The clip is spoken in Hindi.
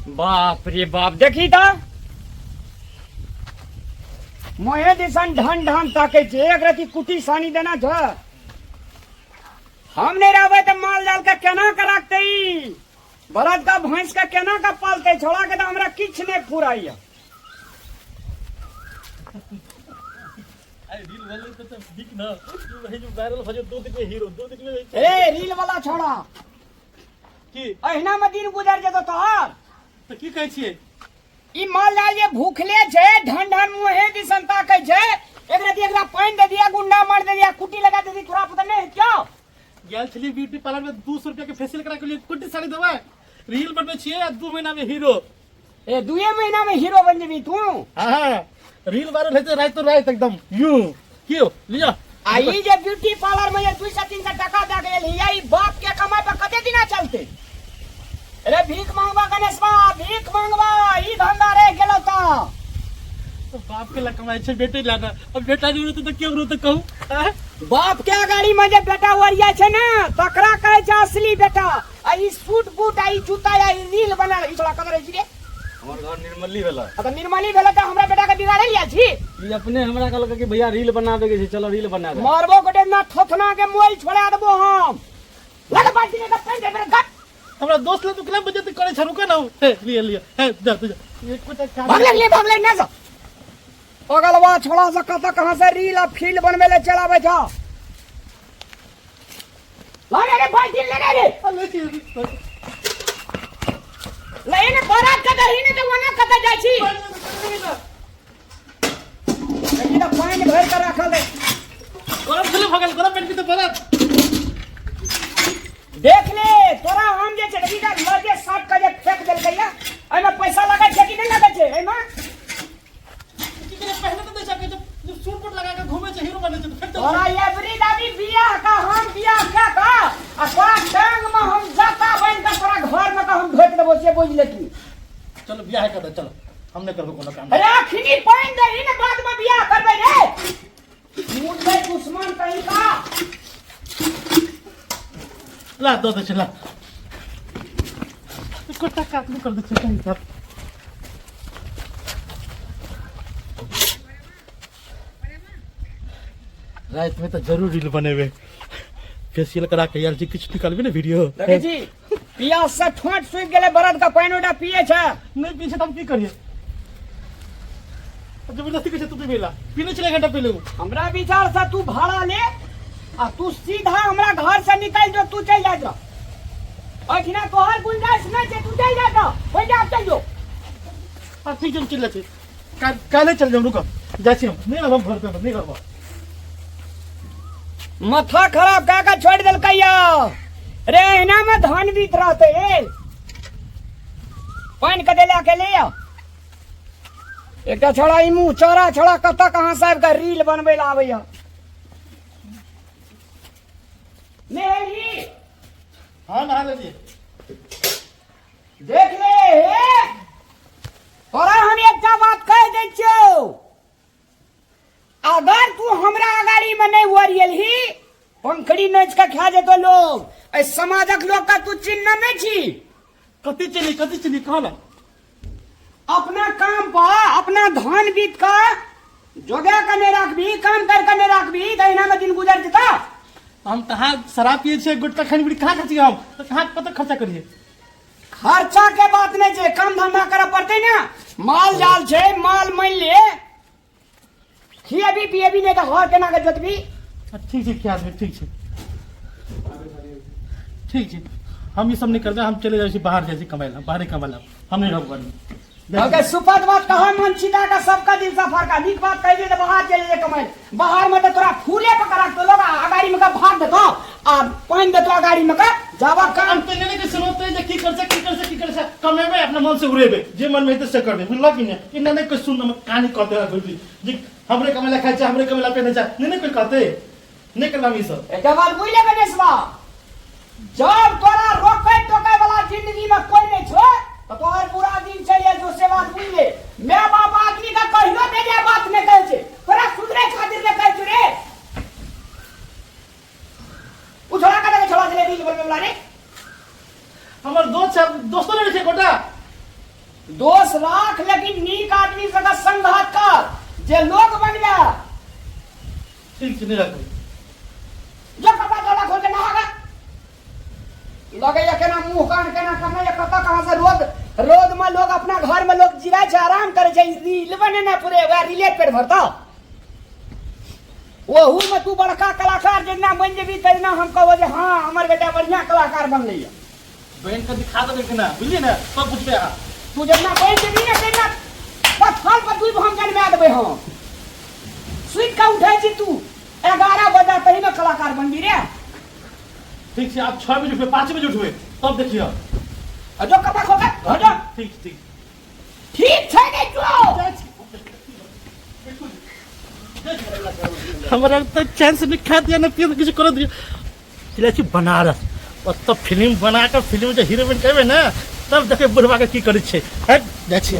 बाप रे बाप देखी था मोहे दिसन ढन ढन ताके छे एक रति कुटी सानी देना छ हम नहीं रहबे तो माल जाल का केना का रखते बरद का भैंस का केना का पालते छोड़ा के तो हमरा किछ नहीं फुराई ए रील वाला छोड़ा की अहिना में दिन गुजर जेतो तोहर तो की कहै छियै ई माल जाल जे भूखले छे ढन ढन मुहे दिसन ताके छे एक रति एकरा पानी दे दिया गुंडा मार दे दिया कुटी लगा दे दी थोड़ा पता नहीं क्या गेल छली ब्यूटी पार्लर में 200 रुपया के फेशियल करा के लिए कुटी साड़ी देबा रील बनबे छियै 2 महीना में हीरो ए 2 महीना में हीरो बन जेबी तू हां रील वायरल हेते रात तो रात एकदम यू क्यों लिया आई जे ब्यूटी पार्लर में 200-300 टका दे गेल हिया ई बाप के कमाई पे कते दिना चलते अरे भीख मांगवा गणेशवा भीख मांगवा ई धंधा रह गेलो तो बाप के ला कमाई छे बेटे लाना अब बेटा नहीं रहते तो क्यों रहते कहूं बाप के गाड़ी में जे बेटा वरिया छे ना तकरा कहे छे असली बेटा आई सूट बूट आई जूता आई रील बना ई थोड़ा कदर छी रे हमर घर निर्मली भेला अब निर्मली भेला त हमरा बेटा के बिगाड़े लिया छी ई अपने हमरा कहल कि भैया रील बनावे के छै चलो रील बना दे मारबो गोटे ना थोथना के मोबाइल छोड़ा देबो हम लग बाजी ने कपन दे मेरे गट हमरा दोस्त ले तू क्लब बजे करे छ रुका ना हे लिया हे जा तू ये कुछ भाग ले ना जा पगलवा छोड़ा से कत कहां से रील आ फील्ड बनवे ले चलावे छ लगे रे भाई दिल लगे रे लेने बरात का दहीने तो वना कत जाय छी लेकिन तो पानी भर कर रखल है गरम चले भगल गरम पेट की तो बरात देख ले तोरा हम जे चढ़ी का लगे शॉट का जे फेंक देल गया एमे पैसा लगा छै कि नहीं लगा छै एमे की करे पहले तो दे सके जब सूट बूट लगा के घूमे छै हीरो बने छै फिर तो तोरा एवरी दादी बियाह का हम बियाह क्या का आ तोरा टांग में हम जाता बन के तोरा घर में का हम भेट देबो से बुझ ले तू चलो ब्याह कर दे चलो हम नहीं करबो कोनो काम अरे अखनी पाइन दे ने बाद में बियाह करबे रे मुंड में दुश्मन कहीं का ला दो दे चला कोटा काट नहीं कर दे चल कहीं साहब रात में तो जरूर रील बनेवे फेशियल करा के यार जी कुछ निकालबे ना वीडियो देखे जी पिया से ठोट सुख गेले बरद का पाइन ओटा पिए छ नहीं पीछे तो हम की करिए जबरदस्ती कैसे तू पीला पीने चले घंटा पहले हमरा विचार से तू भाड़ा ले आ तू सीधा हमरा घर से निकल जो तू चल जा जा अखना तोहर गुंजाइश नहीं छै तू चल जा जा हो जा चल जो हां ठीक है चल ले काले चल जाओ रुको जाछी हम नहीं हम घर पे नहीं करबो माथा खराब काका छोड़ देल कहिया रे एना में धान बीत रहते पानी कदे लेके ले आ एकटा छोड़ा ई मुंह चौरा छोड़ा कत कहां साहब का रील बनबे ला आबैया मेरी हां नहा लीजिए देख ले हे तोरा हम एकटा बात कह दै छियौ अगर तू हमरा गाड़ी में नहीं वरियल ही पंखड़ी नोच के खा जेतो लोग ए समाजक लोग का तू चिन्ह नहीं छी कति चली कहला अपना काम पर अपना धान बीत का जोगे कने रखबी काम कर कने रखबी तहिना में दिन गुजर जता हम कहाँ शराब पिए छे गुटखा खानी बीड़ी कहाँ खाती हम तो कहाँ पता खर्चा करिए खर्चा के बात नहीं छे काम धंधा करे पड़ते ना माल जाल छे माल मान ले खिएबी पिएबी नहीं तो घर केना के जोतबी ठीक है क्या ठीक है हम ये सब नहीं करते हम चले जाए बाहर जैसे कमाएला बाहर कमाएला हम नहीं रोक पाएंगे अगर सुपद बात कहा मन छिटा का सबका दिल सफर का नीक बात कह दे तो बाहर चले जे कमाए बाहर में तो तोरा फूले पकड़ा तो लोग गाड़ी में का भाग देतो आ पानी देतो गाड़ी में का जावा काम तो नहीं के सुनते जे की कर से कमेबे अपना मन से उड़ेबे जे मन में तो से कर दे बुझला कि नहीं इन्ना नहीं कुछ सुन कहानी कहते है बोली जी हमरे कमेला खाइ छै हमरे कमेला पहने छै नहीं कोई कहते नहीं करना ई सब एकटा बात बुझले गणेशवा जब तोरा रोके टोके वाला जिंदगी में कोई नहीं छो तो तोहर पूरा दिन चलिए जो से बात बुझ ले मैं बाप आदमी का कहियो दे जे बात नहीं कहै छै तोरा सुधरे खातिर नहीं कहै छै रे उछड़ा का छोड़ा चले रील बनवे वाला रे हमर दोस्त दोस्तों ने छै गोटा दोष राख लेकिन नीक आदमी सगा संघात कर जे लोग बन गया। ठीक से नहीं रखो। जो कपड़ा थोड़ा खोल के नहागा लगे या केना मुंह कान केना करना या कता कहां से रोद में लोग अपना घर में लोग जिराय छै आराम करे छै रील बने ना पूरे वे रीले पेट भरता ओहू में तू बड़का कलाकार जितना बन जेबी तेना हम कहबो जे हां हमर बेटा बढ़िया कलाकार बनले है। बहन का दिखा दो कि ना बुझलिए ना सब कुछ पे तू जितना बन जेबी ना तेना पत्थर पर दुई हम जन्मा देबे हम सुइत का उठै छी तू 11 बजे तही में कलाकार बनबी रे। ठीक से आप 6 बजे उठे 5 बजे उठवे तब देखिए अजो कपड़ा खोल के हटो। ठीक ठीक ठीक छै नै जो हमारा तो चांस नहीं खा दिया ना फिर किसी कर दिया चिलाची बनारस और तब फिल्म बनाकर फिल्म जो हीरोइन कहबे ना तब देखे बुढ़वा के की करे छे हट जाइ छी।